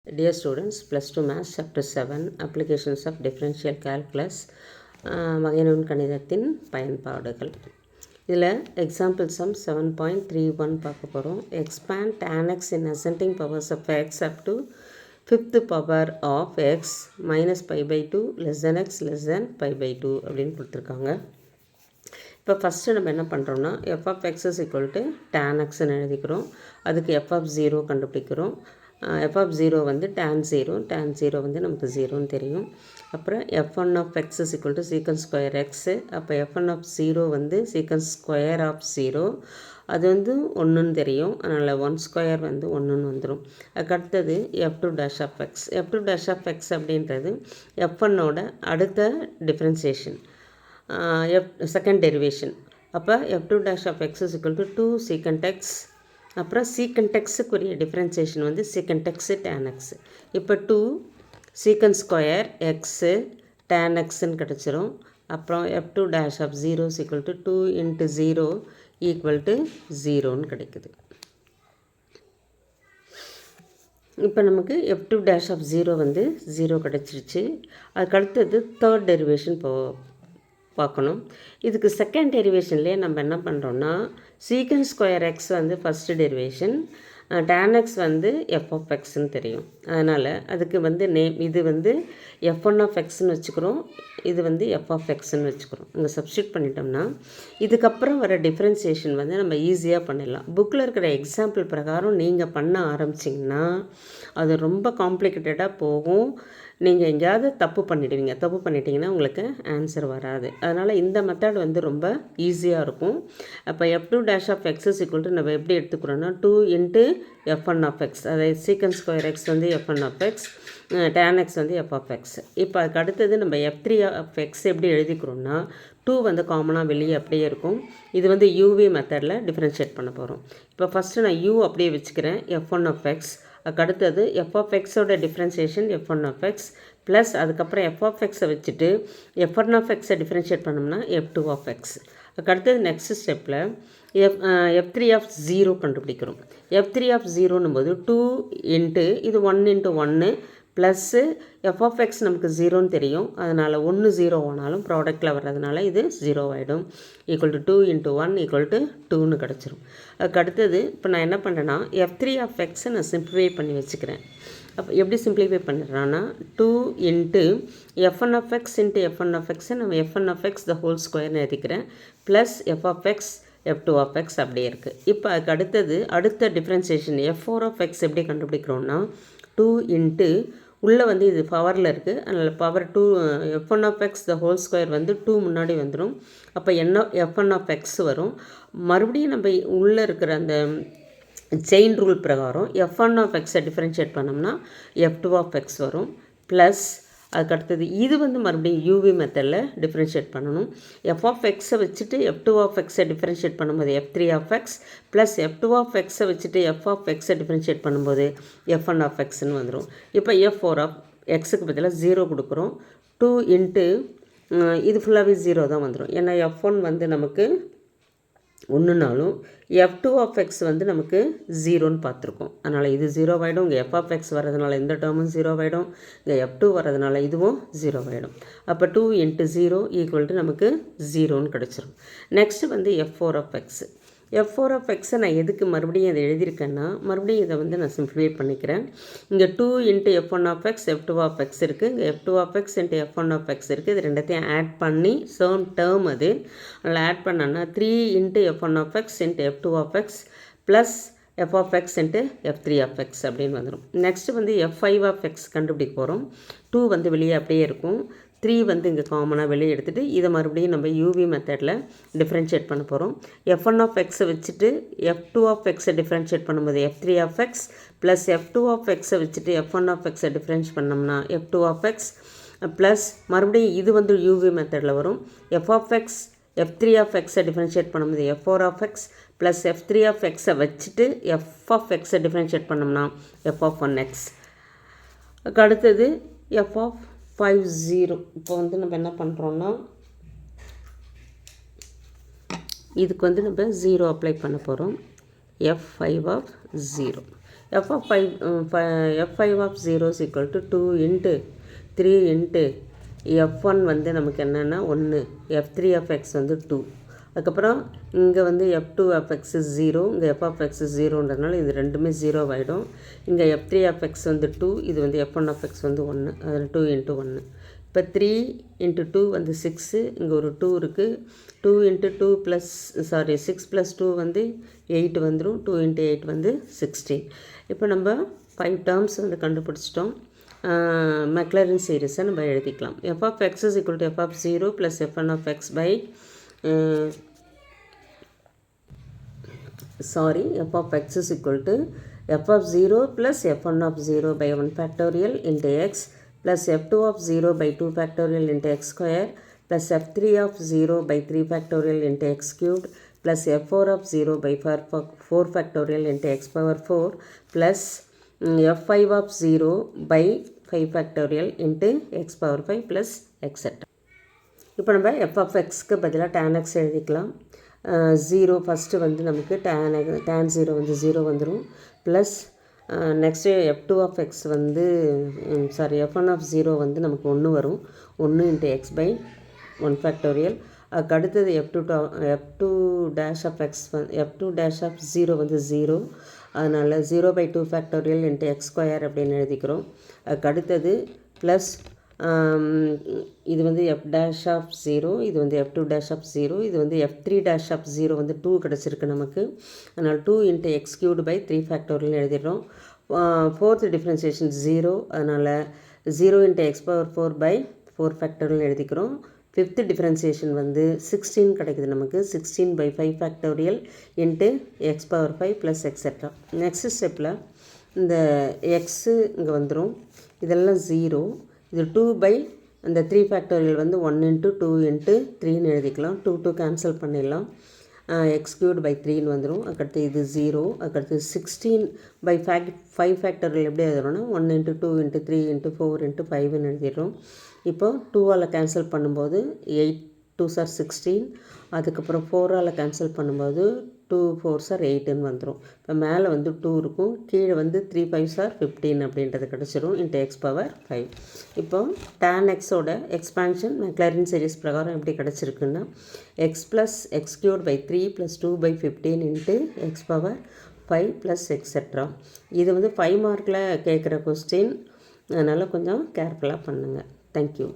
Dear students, plus 2 Maths Chapter 7 Applications of Differential Calculus வகைநுண் கணிதத்தின் பயன்பாடுகள். இதில் எக்ஸாம்பிள் சம் 7.31 பார்க்க போகிறோம். Expand tan x in ascending powers of x up to 5th power of x minus pi by 2 less than x less than pi by 2 அப்படின்னு கொடுத்துருக்காங்க. இப்போ first நம்ம என்ன பண்ணுறோம்னா f of x is equal to tan xன்னு எழுதிக்கிறோம். அதுக்கு f of 0 கண்டுபிடிக்கிறோம். f of 0 வந்து tan 0 வந்து நமக்கு 0ன்னு தெரியும். அப்புறம் f1 of x is equal to secant square x. அப்போ f1 of 0 வந்து secant square of 0, அது வந்து 1ன்னு தெரியும். அதனால் 1 ஸ்கொயர் வந்து 1ன்னு வந்துடும். அதுக்கடுத்தது f2 dash of x. f2 dash of x அப்படின்றது f1ஓட அடுத்த டிஃப்ரென்சியேஷன், செகண்ட் டெரிவேஷன். அப்போ f2 dash of x is equal to 2 secant x. அப்புறம் secant xக்குரிய டிஃப்ரென்சியேஷன் வந்து secant x tan x. இப்போ 2 secant ஸ்கொயர் x tan xன்னு கிடச்சிரும். அப்புறம் f2 dash of 0 is equal to 2 into 0 equal to 0ன்னு கிடைக்குது. இப்போ நமக்கு f2 dash of 0 வந்து 0 கிடச்சிருச்சு. அதுக்கடுத்தது தேர்ட் டெரிவேஷன் பார்க்கணும். இதுக்கு செகண்ட் டெரிவேஷன்லேயே நம்ம என்ன பண்ணுறோன்னா சீக்கண்ட் ஸ்கொயர் எக்ஸ் வந்து ஃபஸ்ட்டு டெரிவேஷன், tan x வந்து f of xன்னு தெரியும். அதனால் அதுக்கு வந்து இது வந்து f1 of xன்னு வச்சுக்கிறோம், இது வந்து f of xன்னு வச்சுக்கிறோம். இங்கே சப்ஸ்டியூட் பண்ணிட்டோம்னா இதுக்கப்புறம் வர டிஃப்ரென்சியேஷன் வந்து நம்ம ஈஸியாக பண்ணிடலாம். புக்கில் இருக்கிற எக்ஸாம்பிள் பிரகாரம் நீங்கள் பண்ண ஆரம்பிச்சிங்கன்னா அது ரொம்ப காம்ப்ளிகேட்டடாக போகும். நீங்கள் எங்கேயாவது தப்பு பண்ணிட்டீங்கன்னா உங்களுக்கு ஆன்சர் வராது. அதனால் இந்த மெத்தட் வந்து ரொம்ப ஈஸியாக இருக்கும். அப்போ f2 dash of x is equal to நம்ம எப்படி எடுத்துக்கிறோன்னா 2 into f1 of x, அதாவது secant square x வந்து f1 of x, tan x வந்து f of x. இப்போ அதுக்கு அடுத்தது நம்ம f3 of x எப்படி எழுதிக்கிறோன்னா 2 வந்து காமனாக வெளியே அப்படியே இருக்கும். இது வந்து யூவி மெத்தடில் டிஃப்ரென்ஷியேட் பண்ண போகிறோம். இப்போ ஃபஸ்ட்டு நான் u அப்படியே வச்சுக்கிறேன், f1 of x. அதுக்கு அடுத்தது f of xோட differentiation f1 of x plus அதுக்கப்புறம் f of xை வச்சுட்டு f1 of xை டிஃப்ரென்ஷியேட் பண்ணோம்னா f2 of x. அதுக்கு அடுத்தது நெக்ஸ்ட் ஸ்டெப்பில் f3 of 0 கண்டுபிடிக்கிறோம். f3 of 0ன்னும் போது 2 இன்ட்டு இது 1 into 1 plus f of x நமக்கு 0ன்னு தெரியும். அதனால் 1 0 ஆனாலும் ப்ராடக்டில் வர்றதுனால இது 0 ஆகிடும். Equal to 2 into 1 equal to 2ன்னு கிடச்சிரும். அதுக்கு அடுத்தது இப்போ நான் என்ன பண்ணுறேன்னா f3 of xை நான் சிம்ப்ளிஃபை பண்ணி வச்சுக்கிறேன். அப்போ எப்படி சிம்ப்ளிஃபை பண்ணுறேன்னா 2 into f1 of x into f1 of x நம்ம f1 of x the whole ஸ்கொயர்னு எழுதிக்கிறேன், plus f of x f2 of x அப்படியே இருக்குது. இப்போ அதுக்கு அடுத்தது அடுத்த டிஃப்ரென்சியேஷன் f4 of x எப்படி கண்டுபிடிக்கிறோன்னா 2 இன்ட்டு உள்ளே வந்து இது பவரில் இருக்குது, அதனால் power 2 f1 of x the whole square வந்து 2 முன்னாடி வந்துடும். அப்போ f1 of x வரும். மறுபடியும் நம்ம உள்ளே இருக்கிற அந்த செயின் ரூல் பிரகாரம் f1 of xை டிஃப்ரென்ஷியேட் பண்ணோம்னா f2 of x வரும். ப்ளஸ் அதுக்கடுத்தது இது வந்து மறுபடியும் யூவி மெத்தடில் டிஃப்ரென்ஷியேட் பண்ணணும். f of xை வச்சுட்டு f2 of xை டிஃப்ரென்ஷியேட் பண்ணும்போது f3 of x plus f2 of xை வச்சுட்டு f of xை டிஃப்ரென்ஷியேட் பண்ணும்போது f1 of xன்னு வந்துடும். இப்போ f4 of xக்கு பதிலாக 0 கொடுக்குறோம். 2 இன்ட்டு இது ஃபுல்லாகவே 0 தான் வந்துடும். ஏன்னா f1 வந்து நமக்கு 1னாலும் f2 of x வந்து நமக்கு 0ன்னு பார்த்துருக்கோம். அதனால் இது 0 ஆகிடும். இங்கே f of x வரதுனால இந்த டேர்மும் 0 ஆகிடும். இங்கே f2 வரதுனால இதுவும் 0 ஆகிடும். அப்போ 2 into 0 ஈக்குவல் டு நமக்கு 0ன்னு கிடச்சிரும். நெக்ஸ்ட்டு வந்து f4 of x. f4 of xை நான் எதுக்கு மறுபடியும் இதை எழுதியிருக்கேன்னா மறுபடியும் இதை வந்து நான் சிம்ப்ளிஃபை பண்ணிக்கிறேன். இங்கே 2 into f1 of x f2 of x இருக்குது, இங்கே f2 of x into f1 of x இருக்குது. இது ரெண்டத்தையும் ஆட் பண்ணி டேர்ம் அது, அதில் ஆட் பண்ணோன்னா 3 into f1 of x into f2 of x plus f of x into f3 of x அப்படின்னு வந்துடும். நெக்ஸ்ட்டு வந்து f5 of x கண்டுபிடிக்க போகிறோம். 2 வந்து வெளியே அப்படியே இருக்கும், 3 வந்து இங்கே காமனாக வெளியே எடுத்துகிட்டு இதை மறுபடியும் நம்ம யூவி மெத்தடில் டிஃப்ரென்ஷியேட் பண்ண போகிறோம். f1 of xை வச்சுட்டு f2 of xை டிஃப்ரென்ஷியேட் பண்ணும்போது f3 of x plus f2 of xை வச்சுட்டு f1 of xை டிஃப்ரென்ஷ் பண்ணோம்னா f2 of x ப்ளஸ் மறுபடியும் இது வந்து யூவி மெத்தடில் வரும். f of x f3 of xை டிஃப்ரென்ஷியேட் பண்ணும்போது f4 of x plus f3 of xை வச்சுட்டு f of xை டிஃப்ரென்ஷியேட் பண்ணோம்னா f of 1x. அடுத்தது f of 50. இப்போ வந்து நம்ம என்ன பண்ணுறோன்னா இதுக்கு வந்து நம்ம 0 அப்ளை பண்ண போகிறோம். f5 of 0 f5 of 0 is equal to 2 into 3 into f1 வந்து நமக்கு என்னென்னா 1, f3 of x வந்து 2. அதுக்கப்புறம் இங்கே வந்து f2 of x is 0, இங்கே f of x is 0ன்றதுனால இது ரெண்டுமே 0 ஆகிடும். இங்கே f3 of x வந்து 2, இது வந்து f1 of x வந்து 1, அதில் 2 into 1. இப்போ 3 into 2 வந்து 6, இங்கே ஒரு 2 இருக்குது. 2 into 2 ப்ளஸ் 6 + 2 வந்து 8 வந்துடும். 2 into 8 வந்து 16. இப்போ நம்ம 5 டேர்ம்ஸ் வந்து கண்டுபிடிச்சிட்டோம். மெக்லரின் சீரிஸை நம்ம எழுதிக்கலாம். f of x is equal to f of 0 plus f1 of x by f of x is equal to f of 0 plus f1 of 0 by 1 factorial into x plus f2 of 0 by 2 factorial into x square plus f3 of 0 by 3 factorial into x cubed plus f4 of 0 by 4 factorial into x power 4 plus f5 of 0 by 5 factorial into x power 5 plus etc. இப்போ நம்ம f of xக்கு பதிலாக tan x எழுதிக்கலாம். 0 first வந்து நமக்கு tan 0 வந்து 0 வந்துடும். Plus next f2 of x வந்து f1 of 0 வந்து நமக்கு 1 வரும். 1 into x by 1 factorial. அதுக்கு அடுத்தது f2 dash of x f2 dash of 0 வந்து 0, அதனால் 0 by 2 factorial into x square அப்படின்னு எழுதிக்கிறோம். அதுக்கு அடுத்தது ப்ளஸ் இது வந்து f dash of 0, இது வந்து f2 dash of 0, இது வந்து f3 dash of 0 வந்து 2 கிடச்சிருக்கு நமக்கு. அதனால் 2 into x cubed by 3 factorial எழுதிடுறோம். fourth differentiation 0, அதனால் 0 into x power 4 by 4 factorial எழுதிக்கிறோம். ஃபிஃப்த்து டிஃப்ரென்சியேஷன் வந்து 16 கிடைக்குது நமக்கு. 16 by 5 factorial into x power 5 plus etc. Next ஸ்டெப்பில் இந்த எக்ஸு இங்கே வந்துடும். இதெல்லாம் 0. இது 2 by அந்த 3 factorial வந்து 1 into 2 into 3ன்னு எழுதிக்கலாம். 2 கேன்சல் பண்ணிடலாம். எக்ஸ் கியூப்டு பை 3ன்னு வந்துடும். அதுக்கடுத்து இது 0. அதுக்கடுத்து 16 by 5 factorial எப்படி எழுதுறோன்னா 1 into 2 into 3 into 4 into 5ன்னு எழுதிடுறோம். இப்போ 2ஆல் கேன்சல் பண்ணும்போது 8 2s are 16. அதுக்கப்புறம் 4ஆல் கேன்சல் பண்ணும்போது 2 4s are 8ன்னு வந்துடும். இப்போ மேலே வந்து 2 இருக்கும், கீழே வந்து 3 5s are 15 அப்படின்றது கிடச்சிரும் into x power 5. இப்போ tan xோட எக்ஸ்பான்ஷன் மெக்லாரின் சீரிஸ் பிரகாரம் எப்படி கிடச்சிருக்குன்னா x plus x cubed by 3 plus 2 by 15 into x power 5 plus etc. இது வந்து 5 மார்க்கில் கேட்குற கொஸ்டின், அதனால் கொஞ்சம் கேர்ஃபுல்லாக பண்ணுங்கள். Thank you.